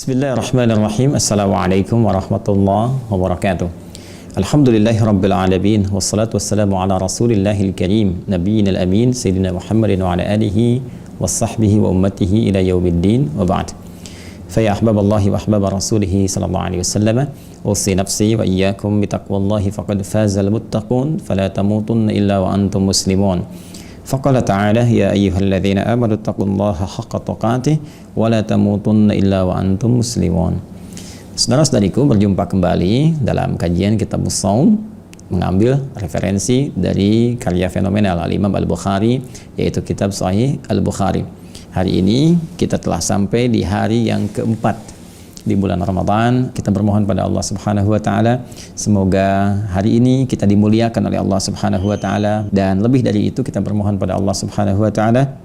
Bismillahirrahmanirrahim. Assalamualaikum warahmatullahi wabarakatuh. Alhamdulillahi rabbil alamin. Wassalatu wassalamu ala rasulillahil karim Nabiyina al-amin Sayyidina Muhammadin wa ala alihi wa sahbihi wa ummatihi ila yaumiddin wa ba'd. Faya ahbaballahi wa ahbaba rasulihi sallallahu alaihi wasallam, usi nafsi wa iyyakum bitaqwallahi faqad fazal muttaqun fala tamutunna illa wa antum muslimun. Faqala ta'ala ya ayyuhalladzina amanu taqullaha haqqa tuqatih wa la tamutunna illa wa antum muslimun. Saudara-saudariku, berjumpa kembali dalam kajian Kitabus Shaum, mengambil referensi dari karya fenomenal Al-Imam Al-Bukhari, yaitu kitab Sahih Al-Bukhari. Hari ini kita telah sampai di hari yang keempat di bulan Ramadan. Kita bermohon pada Allah Subhanahu wa taala semoga hari ini kita dimuliakan oleh Allah Subhanahu wa taala, dan lebih dari itu kita bermohon pada Allah Subhanahu wa taala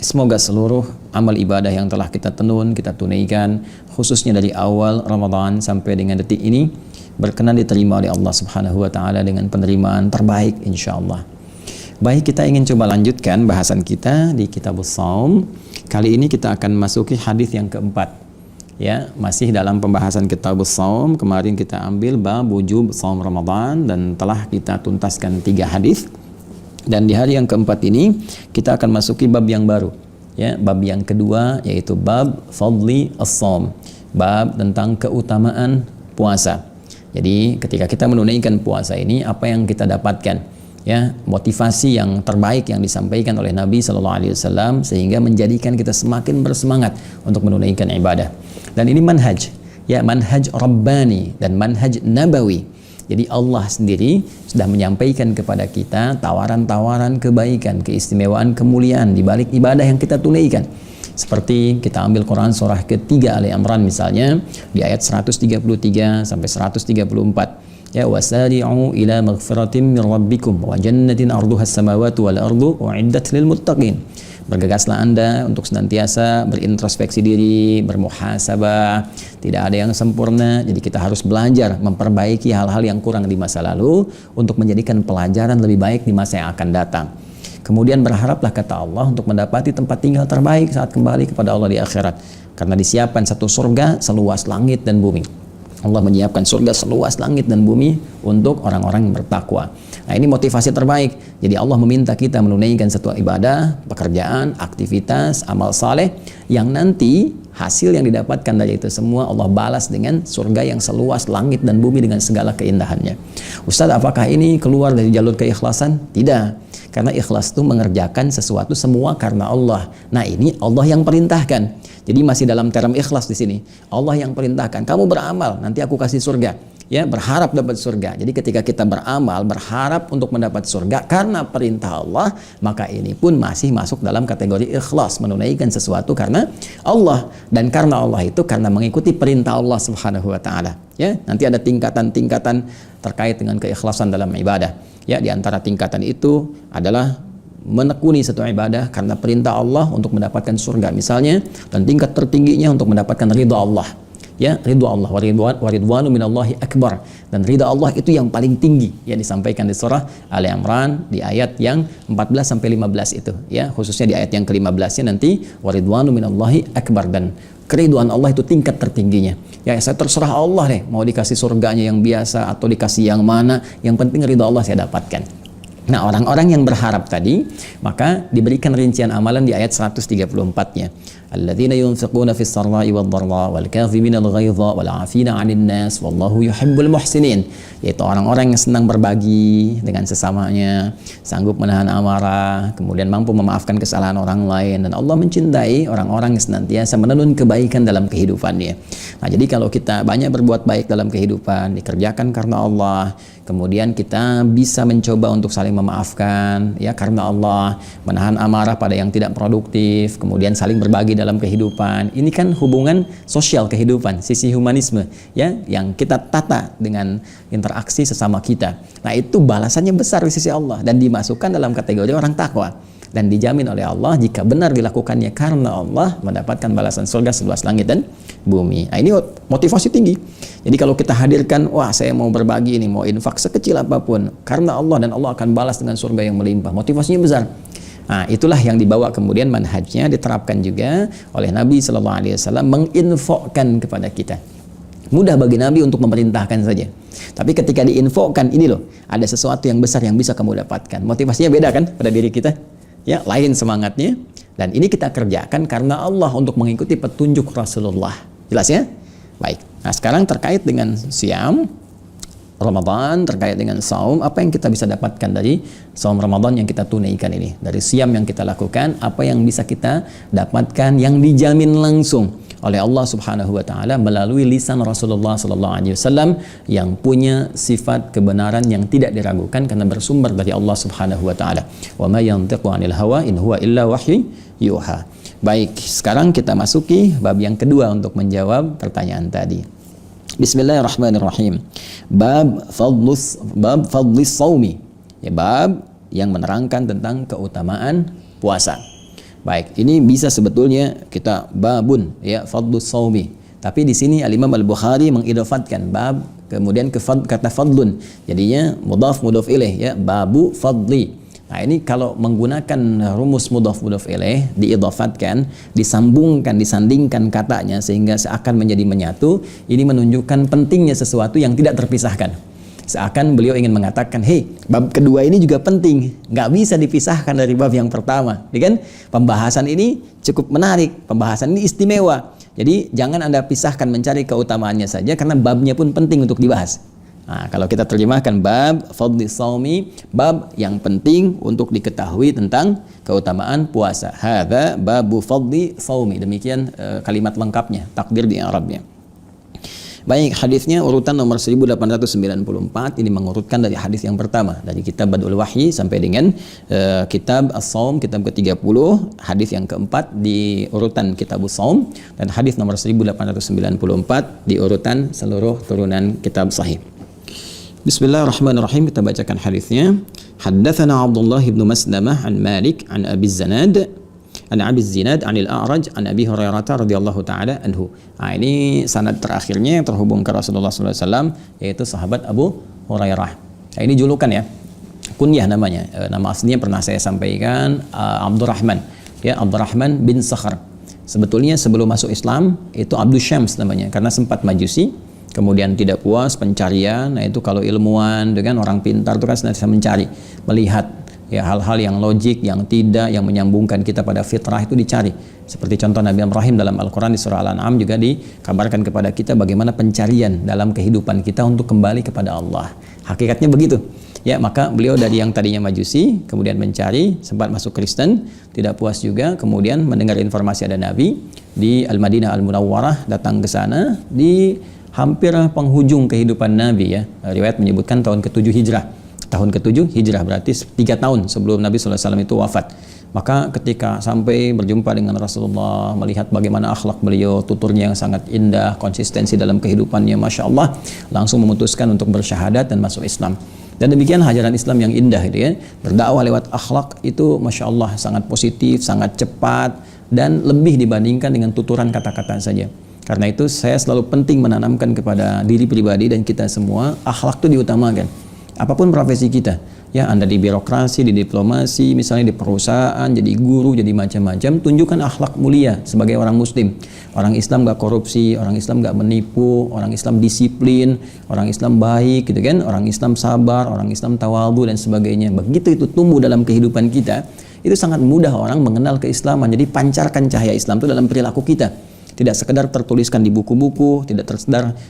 semoga seluruh amal ibadah yang telah kita tenun, kita tunaikan khususnya dari awal Ramadan sampai dengan detik ini berkenan diterima oleh Allah Subhanahu wa taala dengan penerimaan terbaik insyaallah. Baik, kita ingin coba lanjutkan bahasan kita di Kitabus Shaum. Kali ini kita akan masuki hadis yang keempat. Ya, masih dalam pembahasan Kitabus Shaum. Kemarin kita ambil bab wujub shaum Ramadan dan telah kita tuntaskan 3 hadis. Dan di hari yang keempat ini kita akan masuki bab yang baru. Ya, bab yang kedua yaitu bab fadli as-shaum. Bab tentang keutamaan puasa. Jadi ketika kita menunaikan puasa ini, apa yang kita dapatkan? Ya, motivasi yang terbaik yang disampaikan oleh Nabi Sallallahu Alaihi Wasallam sehingga menjadikan kita semakin bersemangat untuk menunaikan ibadah. Dan ini manhaj, ya, manhaj Rabbani dan manhaj Nabawi. Jadi Allah sendiri sudah menyampaikan kepada kita tawaran-tawaran kebaikan, keistimewaan, kemuliaan di balik ibadah yang kita tunaikan. Seperti kita ambil Quran surah ketiga Ali Imran misalnya di ayat 133 sampai 134. Ya, wasari'u ila maghfiratin min rabbikum wa jannatin arduha as-samawati wal ardu u'iddat lil muttaqin. Bergegaslah Anda untuk senantiasa berintrospeksi diri, bermuhasabah. Tidak ada yang sempurna, jadi kita harus belajar memperbaiki hal-hal yang kurang di masa lalu untuk menjadikan pelajaran lebih baik di masa yang akan datang. Kemudian berharaplah kata Allah untuk mendapati tempat tinggal terbaik saat kembali kepada Allah di akhirat, karena disiapkan satu surga seluas langit dan bumi. Allah menyiapkan surga seluas langit dan bumi untuk orang-orang yang bertakwa. Nah, ini motivasi terbaik. Jadi Allah meminta kita menunaikan satu ibadah, pekerjaan, aktivitas, amal saleh yang nanti hasil yang didapatkan dari itu semua Allah balas dengan surga yang seluas langit dan bumi dengan segala keindahannya. Ustaz, apakah ini keluar dari jalur keikhlasan? Tidak. Karena ikhlas itu mengerjakan sesuatu semua karena Allah. Nah, ini Allah yang perintahkan. Jadi masih dalam term ikhlas di sini. Allah yang perintahkan, kamu beramal, nanti aku kasih surga. Ya, berharap dapat surga. Jadi ketika kita beramal, berharap untuk mendapat surga karena perintah Allah, maka ini pun masih masuk dalam kategori ikhlas, menunaikan sesuatu karena Allah. Dan karena Allah itu karena mengikuti perintah Allah Subhanahu wa taala. Ya, nanti ada tingkatan-tingkatan terkait dengan keikhlasan dalam ibadah. Ya, di antara tingkatan itu adalah menekuni satu ibadah karena perintah Allah untuk mendapatkan surga misalnya, dan tingkat tertingginya untuk mendapatkan ridha Allah. Ya, ridha Allah, wa ridwanu minallahi akbar, dan ridha Allah itu yang paling tinggi yang disampaikan di surah Ali Imran di ayat yang 14 sampai 15 itu, ya, khususnya di ayat yang ke-15-nya nanti wa ridwanu minallahi akbar, dan keriduan Allah itu tingkat tertingginya. Ya, saya terserah Allah deh, mau dikasih surganya yang biasa atau dikasih yang mana, yang penting ridha Allah saya dapatkan. Nah, orang-orang yang berharap tadi, maka diberikan rincian amalan di ayat 134-nya. Alladzina yunfiquna fis sarra'i wad dharra wal kadhimina al ghaidha wal 'afina 'anil nas wallahu yuhibbul muhsinin. Yaitu orang-orang yang senang berbagi dengan sesamanya, sanggup menahan amarah, kemudian mampu memaafkan kesalahan orang lain, dan Allah mencintai orang-orang yang senantiasa menenun kebaikan dalam kehidupannya. Nah, jadi kalau kita banyak berbuat baik dalam kehidupan, dikerjakan karena Allah, kemudian kita bisa mencoba untuk saling memaafkan, ya, karena Allah, menahan amarah pada yang tidak produktif, kemudian saling berbagi dalam kehidupan. Ini kan hubungan sosial kehidupan, sisi humanisme, ya, yang kita tata dengan interaksi sesama kita. Nah, itu balasannya besar di sisi Allah dan dimasukkan dalam kategori orang takwa. Dan dijamin oleh Allah jika benar dilakukannya karena Allah, mendapatkan balasan surga seluas langit dan bumi. Nah, ini motivasi tinggi. Jadi kalau kita hadirkan, wah saya mau berbagi ini, mau infak sekecil apapun karena Allah, dan Allah akan balas dengan surga yang melimpah. Motivasinya besar. Nah, itulah yang dibawa kemudian manhajnya diterapkan juga oleh Nabi Shallallahu Alaihi Wasallam, menginfokan kepada kita. Mudah bagi Nabi untuk memerintahkan saja. Tapi ketika diinfokan, ini loh, ada sesuatu yang besar yang bisa kamu dapatkan. Motivasinya beda kan pada diri kita? Ya, lain semangatnya. Dan ini kita kerjakan karena Allah untuk mengikuti petunjuk Rasulullah. Jelas ya? Baik. Nah, sekarang terkait dengan siam Ramadan, terkait dengan saum, apa yang kita bisa dapatkan dari saum Ramadan yang kita tunaikan ini? Dari siam yang kita lakukan, apa yang bisa kita dapatkan yang dijamin langsung oleh Allah Subhanahu wa taala melalui lisan Rasulullah sallallahu alaihi wasallam yang punya sifat kebenaran yang tidak diragukan karena bersumber dari Allah Subhanahu wa taala. Wa ma yantiqu 'anil hawa in huwa illa wahyu yuha. Baik, sekarang kita masuki bab yang kedua untuk menjawab pertanyaan tadi. Bismillahirrahmanirrahim. Bab fadlis saumi. Ya, bab yang menerangkan tentang keutamaan puasa. Baik, ini bisa sebetulnya kita babun ya fadlus saumi. Tapi di sini Al-Imam Al-Bukhari mengidofatkan bab kemudian ke kata fadlun. Jadinya mudhaf ilaih ya, babu fadli. Nah, ini kalau menggunakan rumus mudhaf ilaih diidofatkan, disambungkan, disandingkan katanya sehingga seakan menjadi menyatu, ini menunjukkan pentingnya sesuatu yang tidak terpisahkan. Seakan beliau ingin mengatakan, hei, bab kedua ini juga penting, nggak bisa dipisahkan dari bab yang pertama, ya kan? Pembahasan ini cukup menarik, pembahasan ini istimewa. Jadi jangan Anda pisahkan mencari keutamaannya saja karena babnya pun penting untuk dibahas. Nah, kalau kita terjemahkan bab fadli saumi, bab yang penting untuk diketahui tentang keutamaan puasa. Hadza babu fadli saumi. Demikian kalimat lengkapnya, takdir di Arabnya. Baik, hadisnya urutan nomor 1894. Ini mengurutkan dari hadis yang pertama dari kitab Badul Wahyi sampai dengan kitab As-Shaum, kitab ke-30, hadis yang keempat di urutan kitab As-Shaum, dan hadis nomor 1894 di urutan seluruh turunan kitab Sahih. Bismillahirrahmanirrahim. Kita bacakan hadisnya. Haddatsana Abdullah bin Maslamah an Malik an Abi Zanad an Abi Zinad an Al-A'raj an Abi Hurairah radhiyallahu taala anhu. Nah, ini sanad terakhirnya yang terhubung ke Rasulullah sallallahu alaihi wasallam, yaitu sahabat Abu Hurairah. Nah, ini julukan ya. Kunyah namanya. Nama aslinya pernah saya sampaikan, Abdurrahman. Ya, Abdurrahman bin Sakhar. Sebetulnya sebelum masuk Islam itu Abdus Syams namanya karena sempat Majusi. Kemudian tidak puas pencarian. Nah, itu kalau ilmuwan dengan orang pintar itu kan senantiasa mencari, melihat ya hal-hal yang logik, yang tidak, yang menyambungkan kita pada fitrah itu dicari. Seperti contoh Nabi Ibrahim dalam Al-Quran di surah Al-An'am juga dikabarkan kepada kita bagaimana pencarian dalam kehidupan kita untuk kembali kepada Allah. Hakikatnya begitu. Ya, maka beliau dari yang tadinya Majusi, kemudian mencari, sempat masuk Kristen, tidak puas juga, kemudian mendengar informasi ada Nabi di Al-Madinah Al-Munawwarah, datang ke sana di hampir penghujung kehidupan Nabi ya. Riwayat menyebutkan tahun ke-7 Hijrah. Tahun ke-7 Hijrah berarti 3 tahun sebelum Nabi SAW itu wafat. Maka ketika sampai berjumpa dengan Rasulullah, melihat bagaimana akhlak beliau, tuturnya yang sangat indah, konsistensi dalam kehidupannya, Masya Allah, langsung memutuskan untuk bersyahadat dan masuk Islam. Dan demikian ajaran Islam yang indah itu ya. Berdakwah lewat akhlak itu Masya Allah sangat positif, sangat cepat, dan lebih dibandingkan dengan tuturan kata-kata saja. Karena itu saya selalu penting menanamkan kepada diri pribadi dan kita semua, akhlak itu diutamakan. Apapun profesi kita, ya Anda di birokrasi, di diplomasi, misalnya di perusahaan, jadi guru, jadi macam-macam, tunjukkan akhlak mulia sebagai orang muslim. Orang Islam gak korupsi, orang Islam gak menipu, orang Islam disiplin, orang Islam baik gitu kan, orang Islam sabar, orang Islam tawadhu dan sebagainya. Begitu itu tumbuh dalam kehidupan kita, itu sangat mudah orang mengenal keislaman. Jadi pancarkan cahaya Islam itu dalam perilaku kita. Tidak sekedar tertuliskan di buku-buku, tidak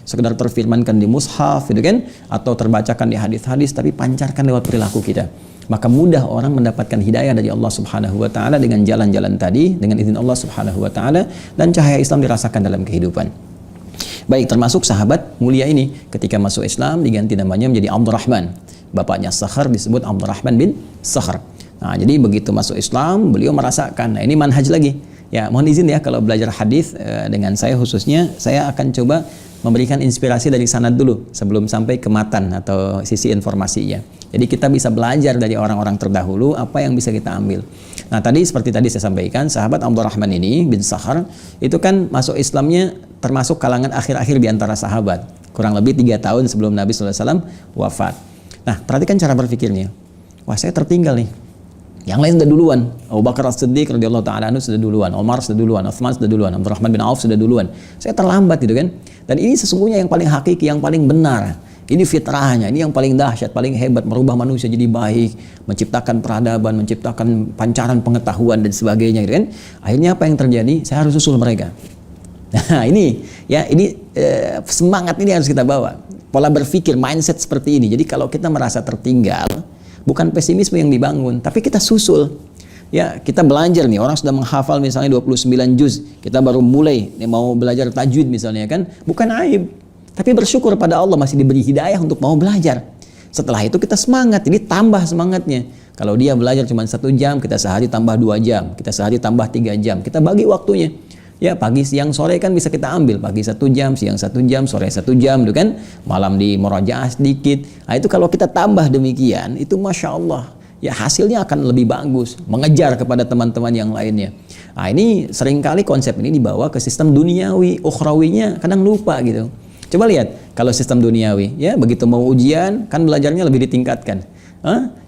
sekedar terfirmankan di mushaf, gitu kan? Atau terbacakan di hadis-hadis, tapi pancarkan lewat perilaku kita. Maka mudah orang mendapatkan hidayah dari Allah Subhanahu wa taala dengan jalan-jalan tadi, dengan izin Allah Subhanahu wa taala, dan cahaya Islam dirasakan dalam kehidupan. Baik, termasuk sahabat mulia ini ketika masuk Islam diganti namanya menjadi Abdurrahman. Bapaknya Sakhar disebut Abdurrahman bin Sakhar. Nah, jadi begitu masuk Islam, beliau merasakan. Nah, ini manhaj lagi. Ya, mohon izin ya kalau belajar hadis dengan saya khususnya, saya akan coba memberikan inspirasi dari sanad dulu sebelum sampai ke matan atau sisi informasinya. Jadi kita bisa belajar dari orang-orang terdahulu apa yang bisa kita ambil. Nah, seperti tadi saya sampaikan, sahabat Abdurrahman ini bin Sakhar itu kan masuk Islamnya termasuk kalangan akhir-akhir di antara sahabat. Kurang lebih 3 tahun sebelum Nabi SAW wafat. Nah, perhatikan cara berpikirnya. Wah, saya tertinggal nih. Yang lain sudah duluan. Abu Bakar As-Siddiq radhiyallahu taala anhu sudah duluan, Umar sudah duluan, Utsman sudah duluan, Abdurrahman bin Auf sudah duluan. Saya terlambat gitu kan. Dan ini sesungguhnya yang paling hakiki, yang paling benar. Ini fitrahnya, ini yang paling dahsyat, paling hebat, merubah manusia jadi baik, menciptakan peradaban, menciptakan pancaran pengetahuan dan sebagainya gitu kan. Akhirnya apa yang terjadi? Saya harus susul mereka. Nah, ini ya, ini semangat ini harus kita bawa. Pola berpikir, mindset seperti ini. Jadi kalau kita merasa tertinggal, bukan pesimisme yang dibangun, tapi kita susul. Ya, kita belajar nih, orang sudah menghafal misalnya 29 juz, kita baru mulai mau belajar tajwid misalnya kan, bukan aib, tapi bersyukur pada Allah masih diberi hidayah untuk mau belajar. Setelah itu kita semangat, ini tambah semangatnya. Kalau dia belajar cuma 1 jam, kita sehari tambah 2 jam, kita sehari tambah 3 jam, kita bagi waktunya. Ya, pagi, siang, sore kan bisa kita ambil. Pagi 1 jam, siang 1 jam, sore 1 jam, gitu kan? Malam di murojaah sedikit. Nah, itu kalau kita tambah demikian, itu Masya Allah. Ya, hasilnya akan lebih bagus. Mengejar kepada teman-teman yang lainnya. Nah, ini seringkali konsep ini dibawa ke sistem duniawi. Ukhrawinya kadang lupa gitu. Coba lihat, kalau sistem duniawi, ya begitu mau ujian, kan belajarnya lebih ditingkatkan.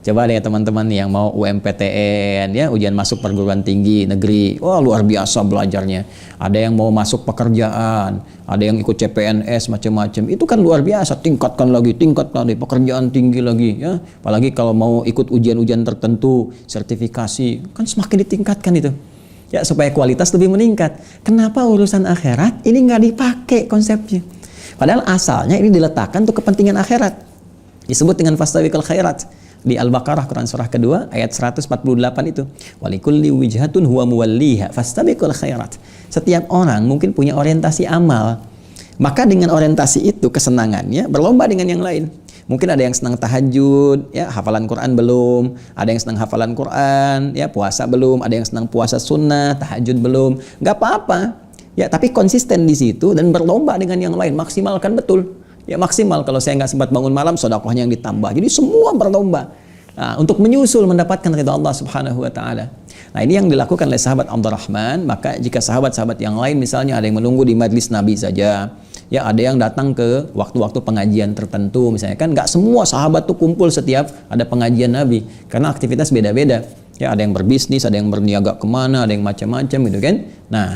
Coba deh teman-teman yang mau UMPTN, ya ujian masuk perguruan tinggi negeri, wah luar biasa belajarnya. Ada yang mau masuk pekerjaan, ada yang ikut CPNS macam-macam, itu kan luar biasa. Tingkatkan lagi pekerjaan tinggi lagi, ya. Apalagi kalau mau ikut ujian-ujian tertentu, sertifikasi, kan semakin ditingkatkan itu. Ya, supaya kualitas lebih meningkat. Kenapa urusan akhirat ini nggak dipakai konsepnya? Padahal asalnya ini diletakkan untuk kepentingan akhirat. Disebut dengan fastabiqul khairat. Di Al-Baqarah Quran surah kedua ayat 148 itu. Walikulli wijhatun huwa muwalliha fastabiqul khairat. Setiap orang mungkin punya orientasi amal. Maka dengan orientasi itu kesenangannya berlomba dengan yang lain. Mungkin ada yang senang tahajud, ya hafalan Quran belum, ada yang senang hafalan Quran, ya puasa belum, ada yang senang puasa sunnah, tahajud belum. Nggak apa-apa. Ya, tapi konsisten di situ dan berlomba dengan yang lain, maksimalkan betul. Ya maksimal, kalau saya nggak sempat bangun malam, sedekahnya yang ditambah. Jadi semua berlomba untuk menyusul mendapatkan ridha Allah Subhanahu wa taala. Nah, ini yang dilakukan oleh sahabat Abdurrahman. Maka jika sahabat-sahabat yang lain misalnya ada yang menunggu di majlis Nabi saja, ya ada yang datang ke waktu-waktu pengajian tertentu misalnya, kan nggak semua sahabat tuh kumpul setiap ada pengajian Nabi, karena aktivitas beda-beda. Ya, ada yang berbisnis, ada yang berniaga kemana, ada yang macam-macam gitu kan. Nah,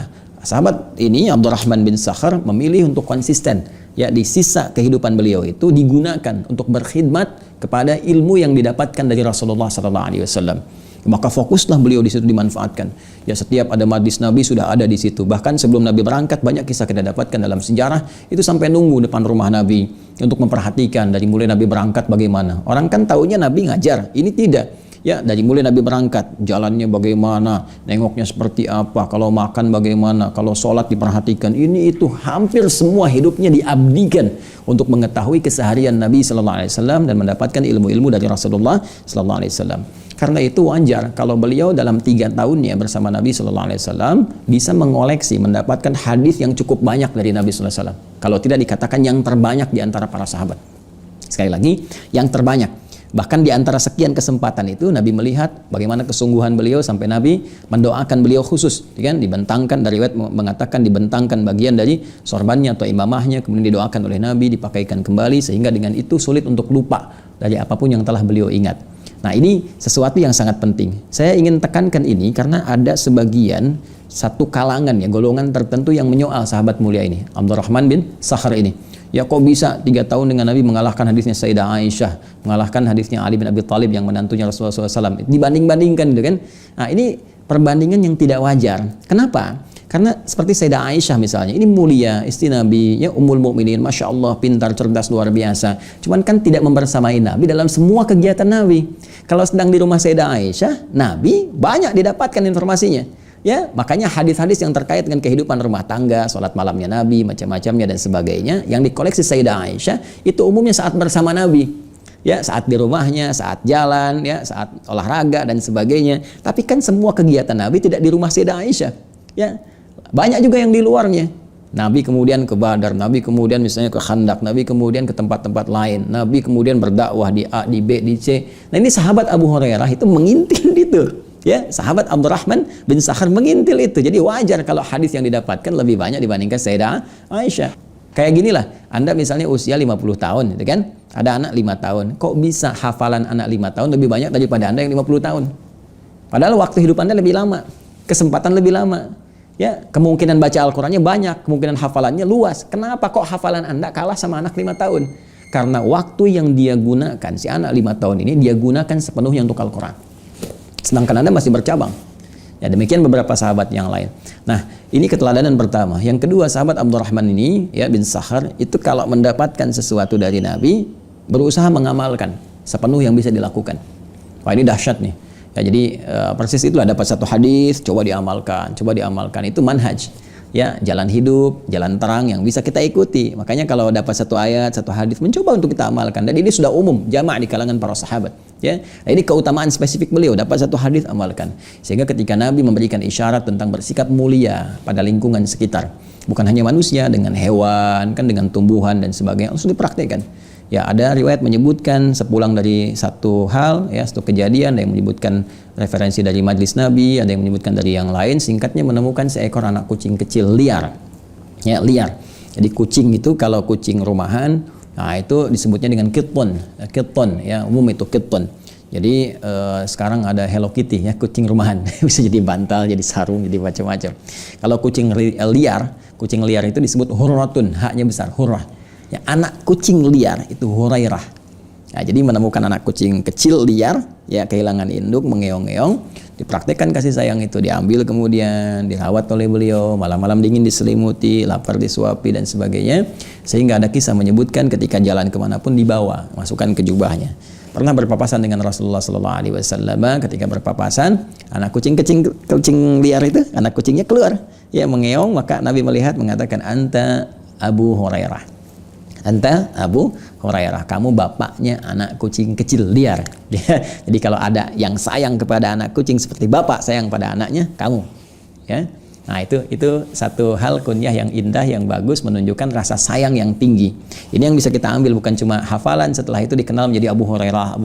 sahabat ini Abdurrahman bin Sakhar memilih untuk konsisten. Ya, di sisa kehidupan beliau itu digunakan untuk berkhidmat kepada ilmu yang didapatkan dari Rasulullah SAW. Maka fokuslah beliau di situ dimanfaatkan. Ya, setiap ada majlis Nabi sudah ada di situ. Bahkan sebelum Nabi berangkat banyak kisah kita dapatkan dalam sejarah itu sampai nunggu depan rumah Nabi untuk memperhatikan dari mulai Nabi berangkat bagaimana. Orang kan taunya Nabi ngajar, ini tidak. Ya, dari mulai Nabi berangkat, jalannya bagaimana, nengoknya seperti apa, kalau makan bagaimana, kalau sholat diperhatikan, ini itu hampir semua hidupnya diabdikan untuk mengetahui keseharian Nabi Sallallahu Alaihi Wasallam dan mendapatkan ilmu-ilmu dari Rasulullah Sallallahu Alaihi Wasallam. Karena itu wajar kalau beliau dalam 3 tahunnya bersama Nabi Sallallahu Alaihi Wasallam bisa mengoleksi, mendapatkan hadis yang cukup banyak dari Nabi Sallallahu Alaihi Wasallam. Kalau tidak dikatakan yang terbanyak di antara para sahabat. Sekali lagi, yang terbanyak. Bahkan di antara sekian kesempatan itu Nabi melihat bagaimana kesungguhan beliau sampai Nabi mendoakan beliau khusus, kan? Dibentangkan, dari riwayat mengatakan dibentangkan bagian dari sorbannya atau imamahnya, kemudian didoakan oleh Nabi, dipakaikan kembali sehingga dengan itu sulit untuk lupa dari apapun yang telah beliau ingat. Nah, ini sesuatu yang sangat penting. Saya ingin tekankan ini karena ada sebagian satu kalangan ya, golongan tertentu yang menyoal sahabat mulia ini, Abdurrahman bin Sakhar ini. Ya, kok bisa 3 tahun dengan Nabi mengalahkan hadisnya Sayyidah Aisyah, mengalahkan hadisnya Ali bin Abi Thalib yang menantunya Rasulullah SAW, dibanding-bandingkan gitu kan. Nah, ini perbandingan yang tidak wajar. Kenapa? Karena seperti Sayyidah Aisyah misalnya, ini mulia, istri Nabi, ya Ummul Mukminin, Masya Allah, pintar, cerdas, luar biasa. Cuman kan tidak membersamai Nabi dalam semua kegiatan Nabi. Kalau sedang di rumah Sayyidah Aisyah, Nabi banyak didapatkan informasinya. Ya, makanya hadis-hadis yang terkait dengan kehidupan rumah tangga, sholat malamnya Nabi, macam-macamnya dan sebagainya, yang dikoleksi Sayyidah Aisyah itu umumnya saat bersama Nabi. Ya, saat di rumahnya, saat jalan, ya, saat olahraga dan sebagainya. Tapi kan semua kegiatan Nabi tidak di rumah Sayyidah Aisyah. Ya, banyak juga yang di luarnya. Nabi kemudian ke Badar, Nabi kemudian misalnya ke Khandak, Nabi kemudian ke tempat-tempat lain, Nabi kemudian berdakwah di A, di B, di C. Nah, ini sahabat Abu Hurairah itu mengintil itu. Ya, sahabat Abdurrahman bin Sakhar mengintil itu. Jadi wajar kalau hadis yang didapatkan lebih banyak dibandingkan Sayyidah Aisyah. Kayak ginilah, Anda misalnya usia 50 tahun, gitu kan? Ada anak 5 tahun. Kok bisa hafalan anak 5 tahun lebih banyak daripada Anda yang 50 tahun? Padahal waktu hidup Anda lebih lama, kesempatan lebih lama. Ya, kemungkinan baca Al-Qur'annya banyak, kemungkinan hafalannya luas. Kenapa kok hafalan Anda kalah sama anak 5 tahun? Karena waktu yang dia gunakan, si anak 5 tahun ini dia gunakan sepenuhnya untuk Al-Qur'an. Sedangkan Anda masih bercabang. Ya, demikian beberapa sahabat yang lain. Nah, ini keteladanan pertama. Yang kedua, sahabat Abdurrahman ini, ya bin Sakhar, itu kalau mendapatkan sesuatu dari Nabi, berusaha mengamalkan sepenuh yang bisa dilakukan. Wah, ini dahsyat nih. Ya, jadi persis itulah, dapat satu hadis, coba diamalkan. Itu manhaj. Ya, jalan hidup, jalan terang yang bisa kita ikuti. Makanya kalau dapat satu ayat, satu hadis, mencoba untuk kita amalkan. Dan ini sudah umum, jamaah di kalangan para sahabat. Ya, nah, ini keutamaan spesifik beliau, dapat satu hadis, amalkan. Sehingga ketika Nabi memberikan isyarat tentang bersikap mulia pada lingkungan sekitar, bukan hanya manusia, dengan hewan, kan dengan tumbuhan dan sebagainya, langsung dipraktekkan. Ya, ada riwayat menyebutkan sepulang dari satu hal, ya, satu kejadian, ada yang menyebutkan referensi dari majlis Nabi, ada yang menyebutkan dari yang lain. Singkatnya, menemukan seekor anak kucing kecil liar. Ya, liar. Jadi kucing itu kalau kucing rumahan, nah itu disebutnya dengan kitton, ya, umum itu kitton. Jadi sekarang ada Hello Kitty, ya, kucing rumahan. Bisa jadi bantal, jadi sarung, jadi macam-macam. Kalau kucing liar itu disebut hurratun, haknya besar, hurrah. Ya, anak kucing liar itu Hurairah. Nah, jadi menemukan anak kucing kecil liar, ya, kehilangan induk, mengeong-ngeong, dipraktekkan kasih sayang itu, diambil kemudian dirawat oleh beliau, malam-malam dingin diselimuti, lapar disuapi dan sebagainya. Sehingga ada kisah menyebutkan ketika jalan kemanapun dibawa, masukkan ke jubahnya. Pernah berpapasan dengan Rasulullah SAW. Ketika berpapasan, anak kucing liar itu, anak kucingnya keluar, ya, mengeong. Maka Nabi melihat, mengatakan, anta Abu Hurairah. Anta Abu Hurairah, kamu bapaknya anak kucing kecil liar. Jadi kalau ada yang sayang kepada anak kucing seperti bapak sayang pada anaknya, kamu. Ya. Nah, itu satu hal kunyah yang indah, yang bagus, menunjukkan rasa sayang yang tinggi. Ini yang bisa kita ambil, bukan cuma hafalan, setelah itu dikenal menjadi Abu Hurairah,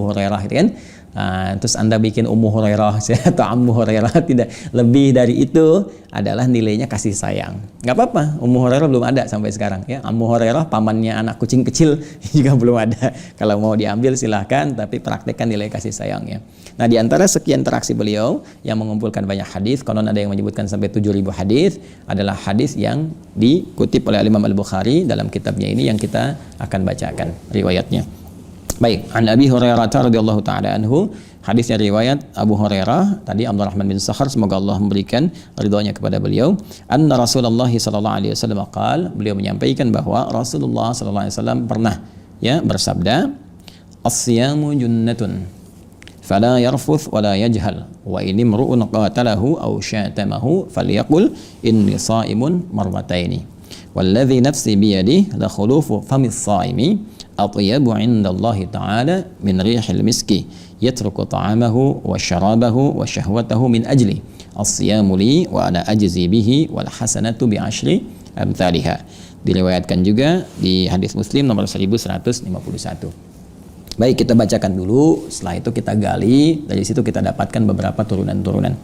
gitu kan? Nah, terus Anda bikin Ummu Hurairah atau Ammu Hurairah, tidak. Lebih dari itu adalah nilainya kasih sayang. Nggak apa-apa, Ummu Hurairah belum ada sampai sekarang, ya. Ammu Hurairah, pamannya anak kucing kecil, juga belum ada. Kalau mau diambil silahkan, tapi praktekkan nilai kasih sayangnya. Nah, di antara sekian interaksi beliau yang mengumpulkan banyak hadis, konon ada yang menyebutkan sampai 7.000 hadis, adalah hadis yang dikutip oleh Imam Al-Bukhari dalam kitabnya ini, yang kita akan bacakan riwayatnya. Baik, an Abi Hurairah radhiyallahu taala anhu, hadisnya riwayat Abu Hurairah, tadi Abdurrahman bin Sakhar, semoga Allah memberikan ridhonya kepada beliau. Anna Rasulullah sallallahu alaihi wasallam qaal, beliau menyampaikan bahwa Rasulullah sallallahu alaihi wasallam pernah, ya, bersabda, as-siyamu junnatun fala yarfuth wala yajhal wa in imru'un qatalahu aw syatamahu falyaqul inni sha'imun marrataini walladhi nafsi biyadihi la khulufu famis shaimi atyabu 'inda Allah ta'ala min rihil miski yatruku ta'amahu wa syarabahu wa syahwatahu min ajli as-siyamu li wa ana ajzi bihi wal hasanatu bi asyri amthaliha. Diriwayatkan juga di hadis Muslim nomor 1151. Baik, kita bacakan dulu, setelah itu kita gali, dari situ kita dapatkan beberapa turunan-turunan.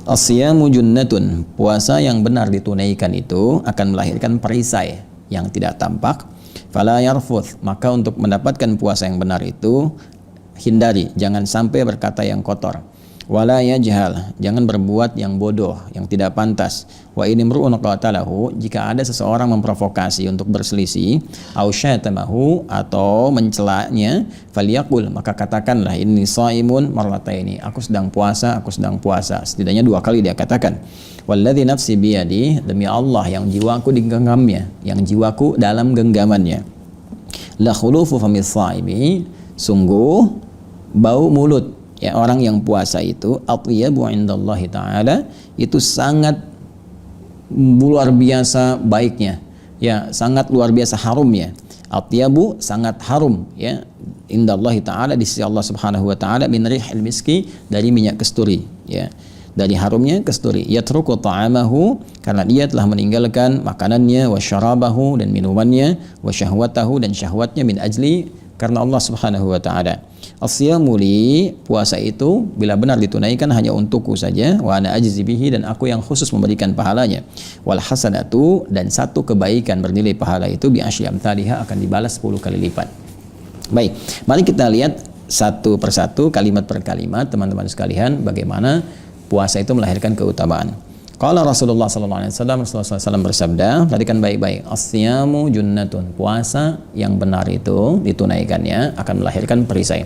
As-siyamu junnatun, puasa yang benar ditunaikan itu akan melahirkan perisai yang tidak tampak. Fala yarfuth, maka untuk mendapatkan puasa yang benar itu hindari, jangan sampai berkata yang kotor. Wala yajhal, jangan berbuat yang bodoh, yang tidak pantas. Wa in imru'un qatalahu, jika ada seseorang memprovokasi untuk berselisih, au syatamahu, atau mencelanya, falyaqul, maka katakanlah, inni shaimun marrataini, aku sedang puasa, setidaknya 2 kali dia katakan. Walladzi nafsi biyadi, demi Allah yang jiwaku digenggamnya, yang jiwaku dalam genggamannya. La khulufu famis shaimi, sungguh bau mulut, ya, orang yang puasa itu atyabu indallahi ta'ala, itu sangat luar biasa baiknya, ya, sangat luar biasa harumnya. Atyabu, sangat harum, ya, indallahi ta'ala, di sisi Allah subhanahu wa ta'ala, min rihil miski, dari minyak kesturi, ya, dari harumnya kesturi. Yatruku ta'amahu, karena dia telah meninggalkan makanannya, wa syarabahu, dan minumannya, wa syahwatahu, dan syahwatnya, min ajli, karena Allah subhanahu wa ta'ala. As-siyamu li, puasa itu bila benar ditunaikan hanya untukku saja, wa ana ajzi bihi, dan aku yang khusus memberikan pahalanya. Wal hasanatu, dan satu kebaikan bernilai pahala itu bi asyri amthaliha, akan dibalas 10 kali lipat. Baik, mari kita lihat satu persatu, kalimat per kalimat, teman-teman sekalian, bagaimana puasa itu melahirkan keutamaan. Kalau Rasulullah SAW bersabda, perhatikan baik-baik, as-siyamu junnatun, puasa yang benar itu ditunaikannya akan melahirkan perisai.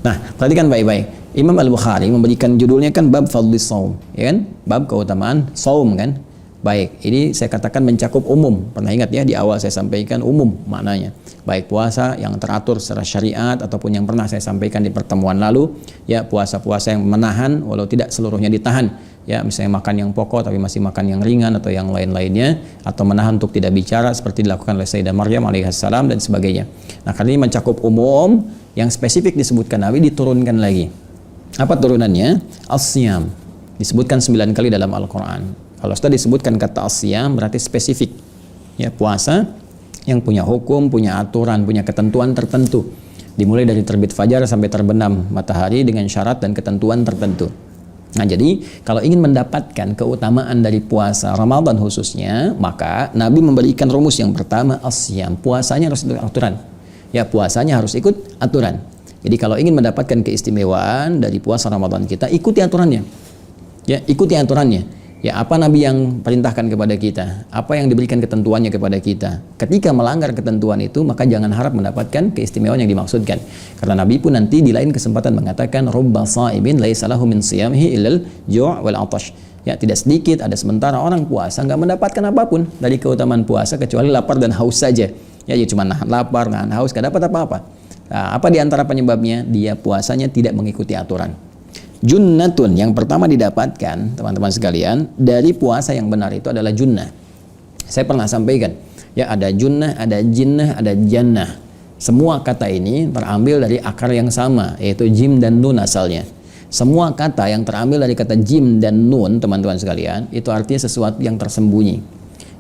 Nah, perhatikan baik-baik. Imam Al-Bukhari memberikan judulnya kan bab fadlis saum, ya kan? Bab keutamaan saum kan? Baik, ini saya katakan mencakup umum. Pernah ingat ya di awal saya sampaikan umum maknanya. Baik puasa yang teratur secara syariat ataupun yang pernah saya sampaikan di pertemuan lalu, ya puasa-puasa yang menahan walau tidak seluruhnya ditahan. Ya, misalnya makan yang pokok tapi masih makan yang ringan atau yang lain-lainnya, atau menahan untuk tidak bicara seperti dilakukan oleh Sayyidah Maryam alaihissalam dan sebagainya. Nah, karena ini mencakup umum, yang spesifik disebutkan Nabi diturunkan lagi. Apa turunannya? As-siyam. Disebutkan 9 kali dalam Al-Quran. Kalau sudah disebutkan kata as-siyam berarti spesifik. Ya, puasa yang punya hukum, punya aturan, punya ketentuan tertentu. Dimulai dari terbit fajar sampai terbenam matahari dengan syarat dan ketentuan tertentu. Nah, jadi kalau ingin mendapatkan keutamaan dari puasa Ramadan khususnya, maka Nabi memberikan rumus yang pertama, as-siyam. Puasanya harus ikut aturan. Ya, puasanya harus ikut aturan. Jadi kalau ingin mendapatkan keistimewaan dari puasa Ramadan kita, ikuti aturannya. Ya, ikuti aturannya. Ya, apa Nabi yang perintahkan kepada kita? Apa yang diberikan ketentuannya kepada kita? Ketika melanggar ketentuan itu, maka jangan harap mendapatkan keistimewaan yang dimaksudkan. Karena Nabi pun nanti di lain kesempatan mengatakan, "Rubba sha'ibin laisa lahu min siyamihi illal ju' wal 'atash." Ya, tidak sedikit ada sementara orang puasa nggak mendapatkan apapun dari keutamaan puasa kecuali lapar dan haus saja. Ya, dia cuma nahan lapar, nahan haus, nggak dapat apa-apa. Nah, apa di antara penyebabnya? Dia puasanya tidak mengikuti aturan. Junnatun yang pertama didapatkan, teman-teman sekalian, dari puasa yang benar itu adalah junnah. Saya pernah sampaikan, ya ada junnah, ada jinnah, ada jannah. Semua kata ini terambil dari akar yang sama, yaitu jim dan nun asalnya. Semua kata yang terambil dari kata jim dan nun, teman-teman sekalian, itu artinya sesuatu yang tersembunyi.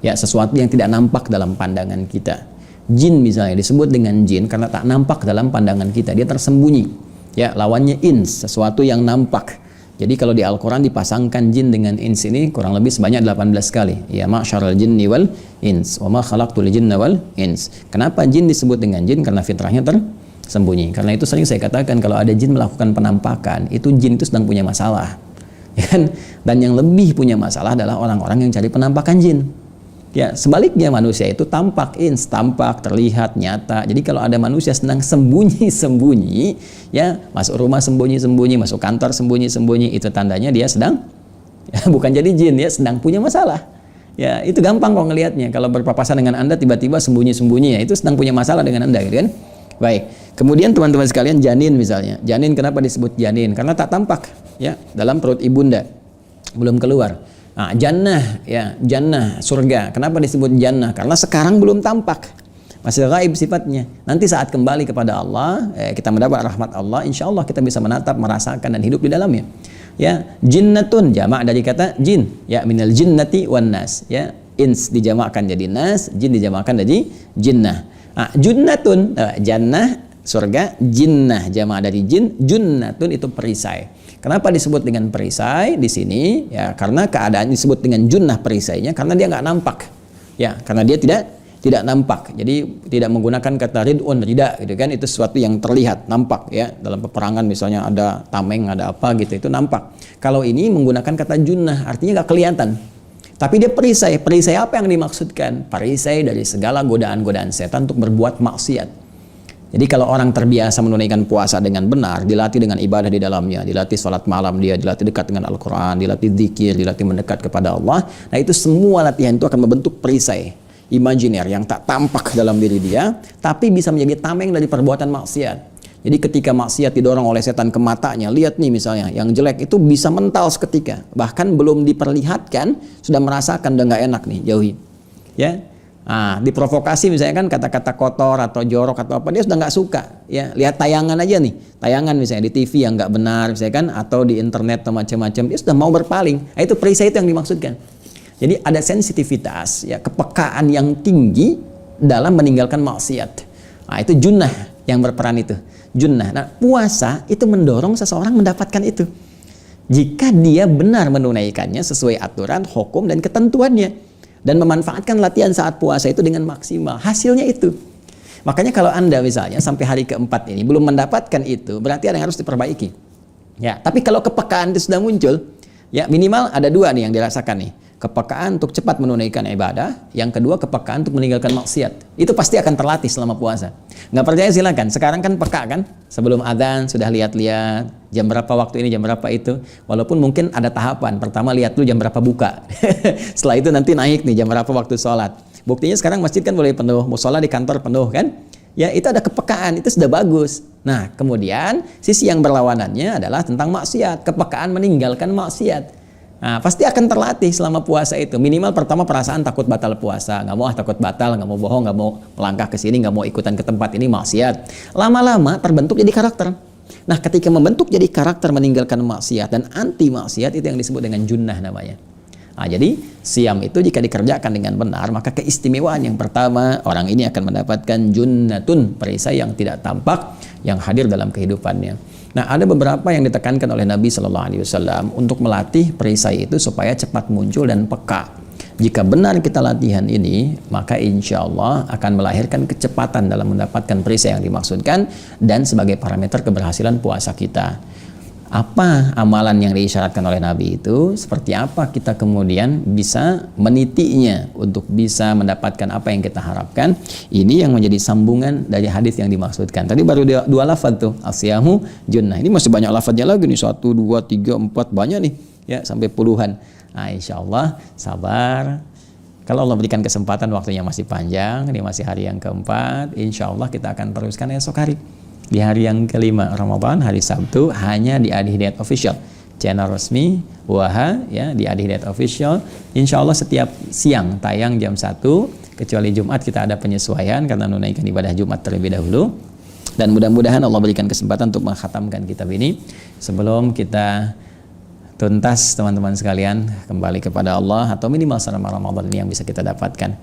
Ya, sesuatu yang tidak nampak dalam pandangan kita. Jin misalnya disebut dengan jin karena tak nampak dalam pandangan kita, dia tersembunyi. Ya, lawannya ins, sesuatu yang nampak. Jadi kalau di Al-Quran dipasangkan jin dengan ins ini kurang lebih sebanyak 18 kali. Ya, ma'syaral jinni wal ins, wa ma khalaqtul jinna wal ins. Kenapa jin disebut dengan jin? Karena fitrahnya tersembunyi. Karena itu sering saya katakan kalau ada jin melakukan penampakan, itu jin itu sedang punya masalah. Ya kan? Dan yang lebih punya masalah adalah orang-orang yang cari penampakan jin. Ya, sebaliknya manusia itu tampak, ins, tampak, terlihat, nyata. Jadi kalau ada manusia sedang sembunyi-sembunyi, ya, masuk rumah sembunyi-sembunyi, masuk kantor sembunyi-sembunyi, itu tandanya dia sedang, ya, bukan jadi jin, ya, sedang punya masalah. Ya, itu gampang kok ngelihatnya. Kalau berpapasan dengan Anda tiba-tiba sembunyi-sembunyi, ya, itu sedang punya masalah dengan Anda, gitu kan? Baik. Kemudian teman-teman sekalian, janin misalnya. Janin kenapa disebut janin? Karena tak tampak, ya, dalam perut ibunda. Belum keluar. Nah, jannah, ya, jannah, surga. Kenapa disebut jannah? Karena sekarang belum tampak, masih gaib sifatnya. Nanti saat kembali kepada Allah, kita mendapat rahmat Allah, insya Allah kita bisa menatap, merasakan dan hidup di dalamnya. Ya, jinnatun jamak dari kata jin, ya, minal jinnati wan nas. Ya, ins dijamakkan jadi nas, jin dijamakkan jadi jinnah. Nah, junnatun, jannah, surga, jinnah jamak dari jin, junnatun itu perisai. Kenapa disebut dengan perisai di sini? Ya, karena keadaan disebut dengan junnah perisainya karena dia nggak nampak. Ya, karena dia tidak nampak. Jadi tidak menggunakan kata ridun, rida gitu kan, itu sesuatu yang terlihat, nampak ya. Dalam peperangan misalnya ada tameng, ada apa gitu, itu nampak. Kalau ini menggunakan kata junnah, artinya nggak kelihatan. Tapi dia perisai. Perisai apa yang dimaksudkan? Perisai dari segala godaan-godaan setan untuk berbuat maksiat. Jadi kalau orang terbiasa menunaikan puasa dengan benar, dilatih dengan ibadah di dalamnya, dilatih sholat malam dia, dilatih dekat dengan Al-Quran, dilatih zikir, dilatih mendekat kepada Allah. Nah, itu semua latihan itu akan membentuk perisai imajiner yang tak tampak dalam diri dia, tapi bisa menjadi tameng dari perbuatan maksiat. Jadi ketika maksiat didorong oleh setan ke matanya, lihat nih misalnya, yang jelek itu bisa mental seketika. Bahkan belum diperlihatkan, sudah merasakan udah nggak enak nih, jauhi. Ya. Nah, diprovokasi misalnya kan kata-kata kotor atau jorok atau apa, dia sudah nggak suka. Ya, lihat tayangan aja nih, tayangan misalnya di TV yang nggak benar misalnya kan, atau di internet atau macam-macam, dia sudah mau berpaling. Nah, itu perisai itu yang dimaksudkan. Jadi ada sensitivitas, ya, kepekaan yang tinggi dalam meninggalkan maksiat. Nah, itu junnah yang berperan itu. Junnah. Nah, puasa itu mendorong seseorang mendapatkan itu. Jika dia benar menunaikannya sesuai aturan, hukum dan ketentuannya. Dan memanfaatkan latihan saat puasa itu dengan maksimal. Hasilnya itu. Makanya kalau Anda misalnya sampai hari keempat ini belum mendapatkan itu, berarti ada yang harus diperbaiki. Ya, tapi kalau kepekaan itu sudah muncul, ya minimal ada dua nih yang dirasakan nih. Kepekaan untuk cepat menunaikan ibadah, yang kedua kepekaan untuk meninggalkan maksiat. Itu pasti akan terlatih selama puasa. Nggak percaya silakan. Sekarang kan peka kan, sebelum adzan sudah lihat-lihat jam berapa waktu ini, jam berapa itu. Walaupun mungkin ada tahapan. Pertama lihat dulu jam berapa buka. Setelah itu nanti naik nih jam berapa waktu sholat. Buktinya sekarang masjid kan boleh penuh, musola di kantor penuh kan? Ya itu ada kepekaan, itu sudah bagus. Nah kemudian sisi yang berlawanannya adalah tentang maksiat, kepekaan meninggalkan maksiat. Nah, pasti akan terlatih selama puasa itu. Minimal pertama perasaan takut batal puasa, nggak mau takut batal, nggak mau bohong, nggak mau melangkah ke sini, nggak mau ikutan ke tempat ini maksiat. Lama-lama terbentuk jadi karakter. Nah ketika membentuk jadi karakter meninggalkan maksiat dan anti maksiat, itu yang disebut dengan junnah namanya. Nah, jadi siam itu jika dikerjakan dengan benar, maka keistimewaan yang pertama, orang ini akan mendapatkan junnatun, perisai yang tidak tampak, yang hadir dalam kehidupannya. Nah, ada beberapa yang ditekankan oleh Nabi Shallallahu Alaihi Wasallam untuk melatih perisai itu supaya cepat muncul dan peka. Jika benar kita latihan ini, maka insya Allah akan melahirkan kecepatan dalam mendapatkan perisai yang dimaksudkan dan sebagai parameter keberhasilan puasa kita. Apa amalan yang diisyaratkan oleh Nabi itu, seperti apa kita kemudian bisa menitinya untuk bisa mendapatkan apa yang kita harapkan. Ini yang menjadi sambungan dari hadis yang dimaksudkan. Tadi baru dua lafaz tuh, asyamu junnah. Ini masih banyak lafaznya lagi nih, 1, 2, 3, 4, banyak nih ya, sampai puluhan. Nah insya Allah sabar. Kalau Allah berikan kesempatan, waktunya masih panjang, ini masih hari yang keempat, insya Allah kita akan teruskan esok hari. Di hari yang kelima Ramadan, hari Sabtu, hanya di Adi Hidayat Official, channel resmi Waha ya, di Adi Hidayat Official. Insya Allah setiap siang tayang jam 1, kecuali Jumat kita ada penyesuaian karena menunaikan ibadah Jumat terlebih dahulu. Dan mudah-mudahan Allah berikan kesempatan untuk mengkhatamkan kitab ini sebelum kita tuntas teman-teman sekalian kembali kepada Allah, atau minimal selama Ramadan ini yang bisa kita dapatkan.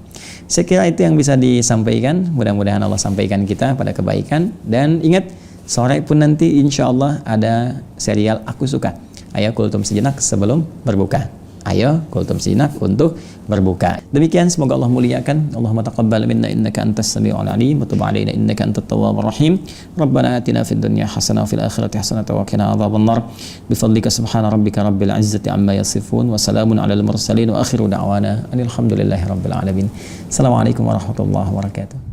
Saya kira itu yang bisa disampaikan. Mudah-mudahan Allah sampaikan kita pada kebaikan. Dan ingat, sore pun nanti insya Allah ada serial Aku Suka. Ayo kultum sejenak sebelum berbuka. Ayo kultum sejenak untuk berbuka. Demikian, semoga Allah muliakan. Allahumma taqabbal minna innaka antas sami'ul alim wa tub 'alaina innaka antat tawwabur rahim. Rabbana atina fid dunya hasanah wa fil akhirati hasanah wa qina adzabannar. Bifadlika subhana rabbika rabbil izzati amma yasifun wa salamun 'alal mursalin wa akhiru da'wana alhamdulillahi rabbil alamin. Assalamualaikum warahmatullahi wabarakatuh.